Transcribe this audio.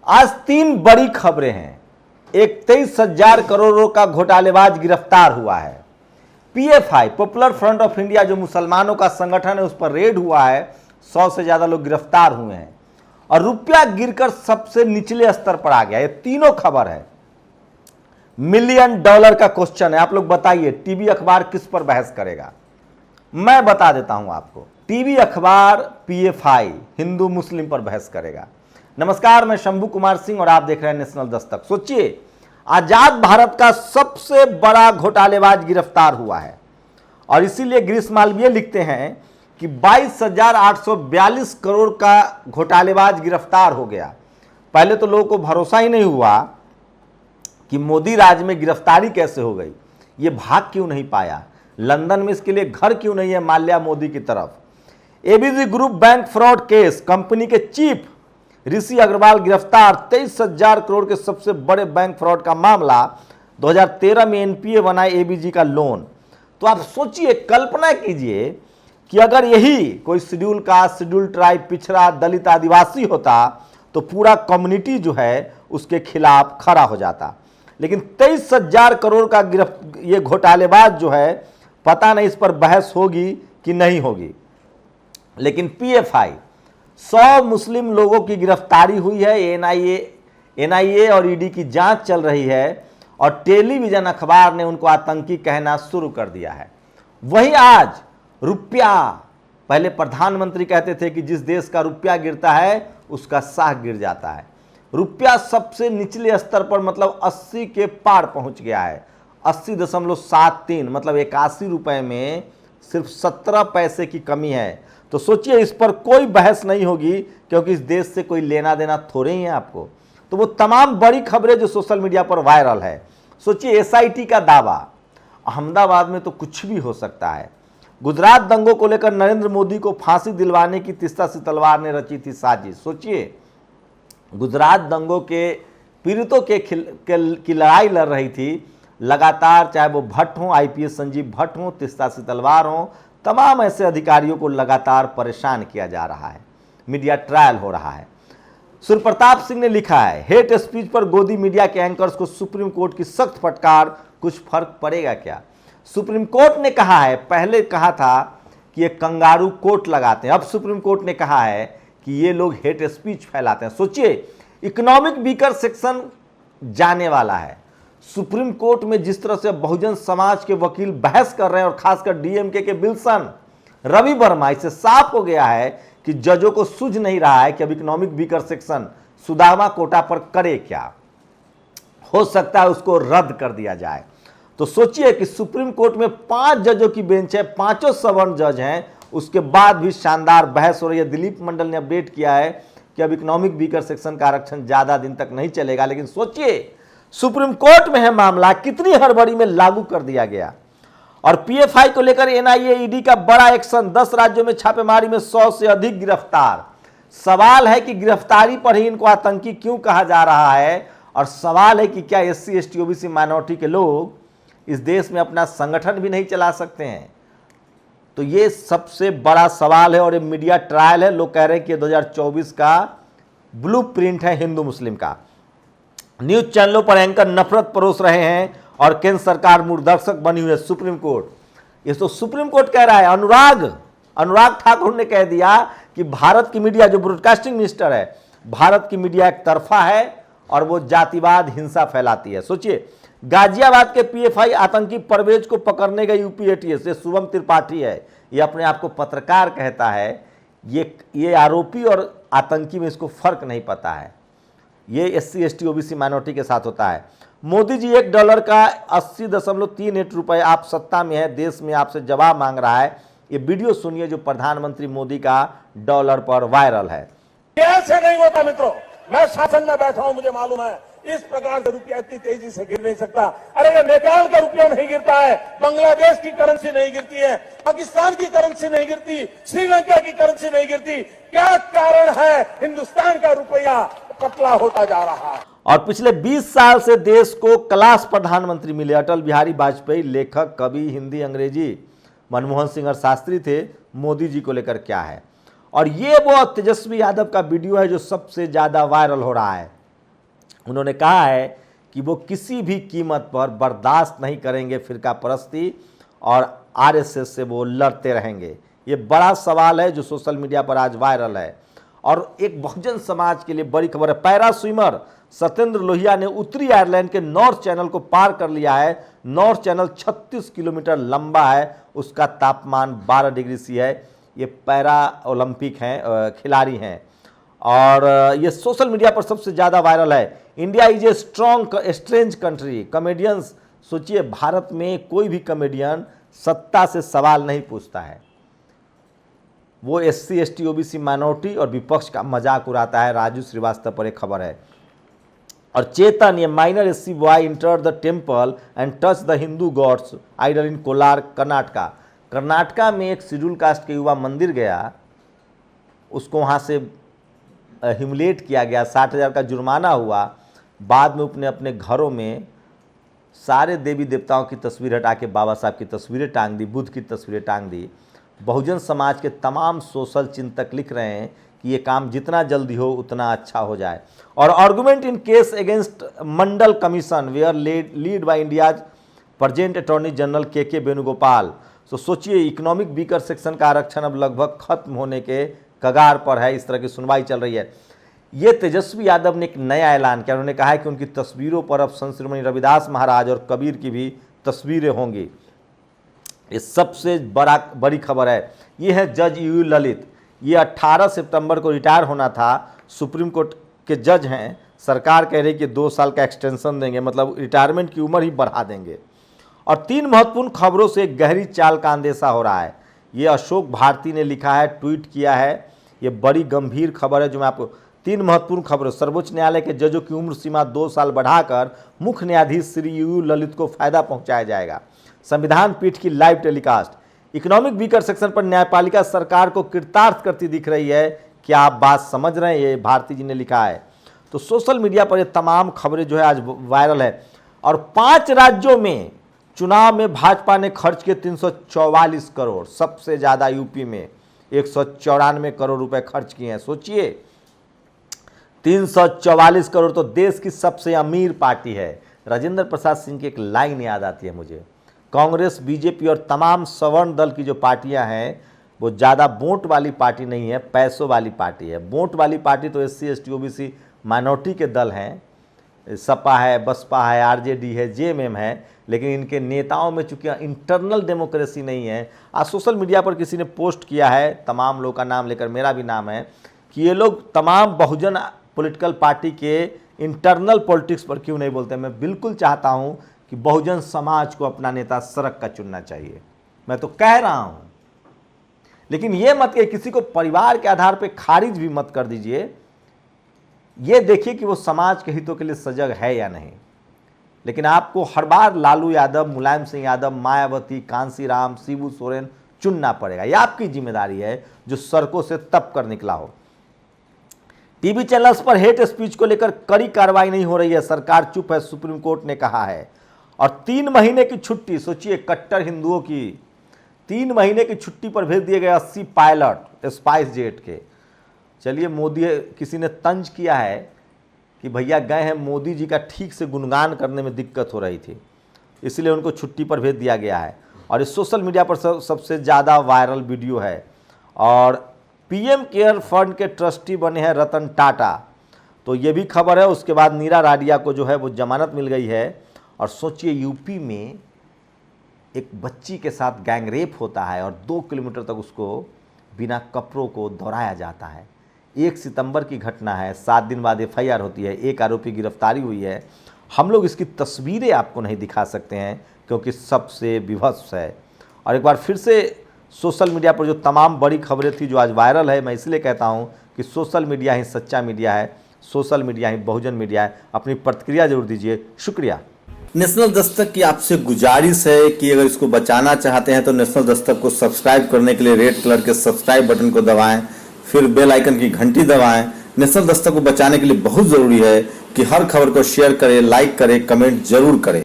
आज तीन बड़ी खबरें हैं। एक 23,000 करोड़ का घोटालेबाज गिरफ्तार हुआ है। PFI popular front of India जो मुसलमानों का संगठन है उस पर रेड हुआ है। 100 से ज्यादा लोग गिरफ्तार हुए हैं और रुपया गिरकर सबसे निचले स्तर पर आ गया। ये तीनों खबर है। $1 मिलियन का क्वेश्चन है। आप लोग बताइए टीवी अखबार किस पर बहस करेगा? मैं बता देता हूं आपको। टीवी अखबार पीएफआई हिंदू मुस्लिम पर बहस करेगा। नमस्कार, मैं शंभू कुमार सिंह और आप देख रहे हैं नेशनल दस्तक। सोचिए, आजाद भारत का सबसे बड़ा घोटालेबाज गिरफ्तार हुआ है और इसीलिए गिरीश मालवीय लिखते हैं कि 22,842 करोड़ का घोटालेबाज गिरफ्तार हो गया। पहले तो लोगों को भरोसा ही नहीं हुआ कि मोदी राज में गिरफ्तारी कैसे हो गई। ये भाग क्यों नहीं पाया? लंदन में इसके लिए घर क्यों नहीं है माल्या मोदी की तरफ? ABC group bank fraud case, company के चीफ ऋषि अग्रवाल गिरफ्तार। 23,000 करोड़ के सबसे बड़े बैंक फ्रॉड का मामला। 2013 में एनपीए बना एबीजी का लोन। तो आप सोचिए, कल्पना कीजिए कि अगर यही कोई शेड्यूल कास्ट, शेड्यूल ट्राइब, पिछड़ा, दलित, आदिवासी होता तो पूरा कम्युनिटी जो है उसके खिलाफ खड़ा हो जाता। लेकिन 23,000 करोड़ का ये घोटालेबाज जो है, पता नहीं इस पर बहस होगी कि नहीं होगी। लेकिन पीएफआई 100 मुस्लिम लोगों की गिरफ्तारी हुई है। एनआईए और ईडी की जांच चल रही है और टेलीविजन अखबार ने उनको आतंकी कहना शुरू कर दिया है। वहीं आज रुपया, पहले प्रधानमंत्री कहते थे कि जिस देश का रुपया गिरता है उसका साख गिर जाता है। रुपया सबसे निचले स्तर पर मतलब 80 के पार पहुंच गया है। 80.73 मतलब 81 रुपए में सिर्फ 17 पैसे की कमी है। तो सोचिए, इस पर कोई बहस नहीं होगी क्योंकि इस देश से कोई लेना देना थोड़े ही है आपको। तो वो तमाम बड़ी खबरें जो सोशल मीडिया पर वायरल है। सोचिए, एसआईटी का दावा, अहमदाबाद में तो कुछ भी हो सकता है। गुजरात दंगों को लेकर नरेंद्र मोदी को फांसी दिलवाने की तीस्ता सी तलवार ने रची थी साजिश। सोचिए, गुजरात दंगों के पीड़ितों की लड़ाई लड़ रही थी लगातार, चाहे वो भट्ट हो, आईपीएस संजीव भट्ट हो, तीस्ता सी तलवार हो, तमाम ऐसे अधिकारियों को लगातार परेशान किया जा रहा है। मीडिया ट्रायल हो रहा है। सुरप्रताप सिंह ने लिखा है, हेट स्पीच पर गोदी मीडिया के एंकर्स को सुप्रीम कोर्ट की सख्त फटकार, कुछ फर्क पड़ेगा क्या? सुप्रीम कोर्ट ने कहा है, पहले कहा था कि ये कंगारू कोर्ट लगाते हैं, अब सुप्रीम कोर्ट ने कहा है कि ये लोग हेट स्पीच फैलाते हैं। सोचिए, इकोनॉमिक वीकर सेक्शन जाने वाला है। सुप्रीम कोर्ट में जिस तरह से बहुजन समाज के वकील बहस कर रहे हैं और खासकर डीएमके के विल्सन रवि वर्मा, इससे साफ हो गया है कि जजों को सूझ नहीं रहा है कि अब economic weaker section Sudama quota पर करे क्या। हो सकता है उसको रद्द कर दिया जाए। तो सोचिए कि सुप्रीम कोर्ट में 5 जजों की बेंच है, पांचों सवर्ण जज हैं, उसके बाद भी शानदार बहस हो रही है। दिलीप मंडल ने अपडेट किया है कि अब इकोनॉमिक वीकर सेक्शन का आरक्षण ज्यादा दिन तक नहीं चलेगा। लेकिन सोचिए, सुप्रीम कोर्ट में है मामला, कितनी हड़बड़ी में लागू कर दिया गया। और पीएफआई को लेकर एनआईए ईडी का बड़ा एक्शन, 10 राज्यों में छापेमारी में 100 से अधिक गिरफ्तार। सवाल है कि गिरफ्तारी पर ही इनको आतंकी क्यों कहा जा रहा है? और सवाल है कि क्या एससी, एसटी, ओबीसी माइनॉरिटी के लोग इस देश में अपना संगठन भी नहीं चला सकते हैं? तो ये सबसे बड़ा सवाल है और ये मीडिया ट्रायल है। लोग कह रहे हैं कि 2024 का ब्लूप्रिंट है हिंदू मुस्लिम का। न्यूज चैनलों पर एंकर नफरत परोस रहे हैं और केंद्र सरकार मूर्खदर्शक बनी हुई है सुप्रीम कोर्ट। ये तो सुप्रीम कोर्ट कह रहा है। अनुराग ठाकुर ने कह दिया कि भारत की मीडिया, जो ब्रॉडकास्टिंग मिनिस्टर है, भारत की मीडिया एक तरफा है और वो जातिवाद, हिंसा फैलाती है। सोचिए, गाजियाबाद के पीएफआई आतंकी परवेज को पकड़ने गई यूपी एटीएस, ये शुभम त्रिपाठी है, ये अपने आप को पत्रकार कहता है। ये आरोपी और आतंकी में इसको फर्क नहीं पता है। ये एससी, एसटी, ओबीसी माइनॉरिटी के साथ होता है। मोदी जी $1 का 80.38 रुपए, आप सत्ता में है, देश में आपसे जवाब मांग रहा है। ये वीडियो सुनिए जो प्रधानमंत्री मोदी का डॉलर पर वायरल है। ऐसे नहीं होता मित्रों, मैं शासन में बैठा हूं, मुझे मालूम है इस प्रकार से रुपया इतनी तेजी से गिर नहीं सकता। अरे ये नेपाल का रुपया नहीं गिरता है, बांग्लादेश की करेंसी नहीं गिरती है, पाकिस्तान की करेंसी नहीं गिरती, श्रीलंका की करेंसी नहीं गिरती। क्या कारण है? हिंदुस्तान का रुपया पतला होता जा रहा है। और पिछले 20 साल से देश को क्लास प्रधानमंत्री मिले। अटल बिहारी वाजपेयी लेखक, कवि, हिंदी, अंग्रेजी, मनमोहन सिंह और शास्त्री थे। मोदी जी को लेकर क्या है? और ये वो तेजस्वी यादव का वीडियो है जो सबसे ज्यादा वायरल हो रहा है। उन्होंने कहा है कि वो किसी भी कीमत पर बर्दाश्त नहीं करेंगे फिरका परस्ती और आरएसएस से वो लड़ते रहेंगे। ये बड़ा सवाल है जो सोशल मीडिया पर आज वायरल है। और एक बहुजन समाज के लिए बड़ी खबर है, पैरा स्विमर सत्येंद्र लोहिया ने उत्तरी आयरलैंड के नॉर्थ चैनल को पार कर लिया है। नॉर्थ चैनल 36 किलोमीटर लंबा है, उसका तापमान 12 डिग्री सी है। ये पैरा ओलंपिक हैं, खिलाड़ी हैं और ये सोशल मीडिया पर सबसे ज़्यादा वायरल है। India is a strange country, comedians. सोचिए, भारत में कोई भी कॉमेडियन सत्ता से सवाल नहीं पूछता है, वो SC ST OBC माइनॉरिटी और विपक्ष का मजाक उड़ाता है। राजू श्रीवास्तव पर एक खबर है। और चेतन, ये minor SC boy enter the temple and touch the Hindu gods idol in Kolar, Karnataka. Karnataka में एक शेड्यूल कास्ट के युवा मंदिर गया, उसको वहाँ से ह्यूमिलेट किया गया, 60,000 का जुर्माना हुआ। बाद में उसने अपने घरों में सारे देवी देवताओं की तस्वीर हटा के बाबा साहब की तस्वीरें टांग दी, बुद्ध की तस्वीरें टांग दी। बहुजन समाज के तमाम सोशल चिंतक लिख रहे हैं कि ये काम जितना जल्दी हो उतना अच्छा हो जाए। और argument in case against Mandal commission where lead by India's present attorney general K Venugopal. तो सोचिए, इकोनॉमिक वीकर सेक्शन का आरक्षण अब लगभग खत्म होने के कगार पर है। इस तरह की सुनवाई चल रही है। ये तेजस्वी यादव ने एक नया ऐलान किया। उन्होंने कहा है कि उनकी तस्वीरों पर अब संत श्रीमणी रविदास महाराज और कबीर की भी तस्वीरें होंगी। ये सबसे बड़ी खबर है। ये है जज यूयू ललित। ये 18 सितंबर को रिटायर होना था, सुप्रीम कोर्ट के जज हैं। सरकार कह रही है कि 2 साल का एक्सटेंशन देंगे, मतलब रिटायरमेंट की उम्र ही बढ़ा देंगे। और 3 महत्वपूर्ण खबरों से एक गहरी चाल का अंदेशा हो रहा है। ये अशोक भारती ने लिखा है, ट्वीट किया है। ये बड़ी गंभीर खबर है जो मैं आपको 3 महत्वपूर्ण खबरें। सर्वोच्च न्यायालय के जजों की उम्र सीमा 2 साल बढ़ाकर मुख्य न्यायाधीश श्री यूयू ललित को फायदा पहुंचाया जाएगा। संविधान पीठ की live telecast. Economic weaker section पर न्यायपालिका सरकार को कृतार्थ करती दिख रही है। क्या आप बात समझ रहे हैं? ये भारती जी ने लिखा है। तो सोशल मीडिया पर ये तमाम खबरें जो है आज वायरल है। और 5 राज्यों में चुनाव में भाजपा ने खर्च किए 344 करोड़, सबसे ज्यादा यूपी में 194 करोड़ रुपए खर्च किए हैं। सोचिए, 344 करोड़ तो देश की सबसे अमीर पार्टी है। राजेंद्र प्रसाद सिंह की एक लाइन याद आती है मुझे, कांग्रेस, बीजेपी और तमाम सवर्ण दल की जो पार्टियां हैं वो ज़्यादा वोट वाली पार्टी नहीं है, पैसों वाली पार्टी है। वोट वाली पार्टी तो SC ST OBC माइनॉरिटी के दल हैं, सपा है, बसपा है, RJD है, JMM है। लेकिन इनके नेताओं में चूंकि इंटरनल डेमोक्रेसी नहीं है। आज सोशल मीडिया पर किसी ने पोस्ट किया है, तमाम लोग का नाम लेकर मेरा भी नाम है, कि ये लोग तमाम बहुजन पॉलिटिकल पार्टी के इंटरनल पॉलिटिक्स पर क्यों नहीं बोलते। मैं बिल्कुल चाहता हूं कि बहुजन समाज को अपना नेता सड़क का चुनना चाहिए, मैं तो कह रहा हूं। लेकिन ये मत कि किसी को परिवार के आधार पर खारिज भी मत कर दीजिए। ये देखिए कि वो समाज के हितों के लिए सजग है या नहीं। लेकिन आपको हर बार लालू यादव, मुलायम सिंह यादव, मायावती, कांसीराम, शिबू सोरेन चुनना पड़ेगा। यह आपकी जिम्मेदारी है जो सड़कों से तप कर निकला हो। टीवी चैनल्स पर हेट स्पीच को लेकर कड़ी कार्रवाई नहीं हो रही है, सरकार चुप है, सुप्रीम कोर्ट ने कहा है। और 3 महीने की छुट्टी, सोचिए कट्टर हिंदुओं की 3 महीने की छुट्टी पर भेज दिए गए 80 पायलट स्पाइस जेट के। चलिए, मोदी किसी ने तंज किया है कि भैया गए हैं, मोदी जी का ठीक से गुणगान करने में दिक्कत हो रही थी, इसलिए उनको छुट्टी पर भेज दिया गया है। और इस सोशल मीडिया पर सबसे ज़्यादा वायरल वीडियो है। और PM केयर फंड के ट्रस्टी बने हैं रतन टाटा, तो ये भी खबर है। उसके बाद नीरा राडिया को जो है वो जमानत मिल गई है। और सोचिए, यूपी में एक बच्ची के साथ गैंगरेप होता है और 2 किलोमीटर तक उसको बिना कपड़ों को दौड़ाया जाता है। 1 सितंबर की घटना है, 7 दिन बाद FIR होती है, 1 आरोपी गिरफ्तारी हुई है। हम लोग इसकी तस्वीरें आपको नहीं दिखा सकते हैं क्योंकि सबसे विभत्स है। और एक बार फिर से सोशल मीडिया पर जो तमाम बड़ी खबरें थी जो आज वायरल है, मैं इसलिए कहता हूं कि सोशल मीडिया ही सच्चा मीडिया है, सोशल मीडिया ही बहुजन मीडिया है। अपनी प्रतिक्रिया जरूर दीजिए, शुक्रिया। नेशनल दस्तक की आपसे गुजारिश है कि अगर इसको बचाना चाहते हैं तो नेशनल दस्तक को सब्सक्राइब करने के लिए रेड कलर के सब्सक्राइब बटन को दबाएं, फिर बेल आइकन की घंटी दबाएं। नेशनल दस्तक को बचाने के लिए बहुत जरूरी है कि हर खबर को शेयर करें, लाइक करें, कमेंट जरूर करें।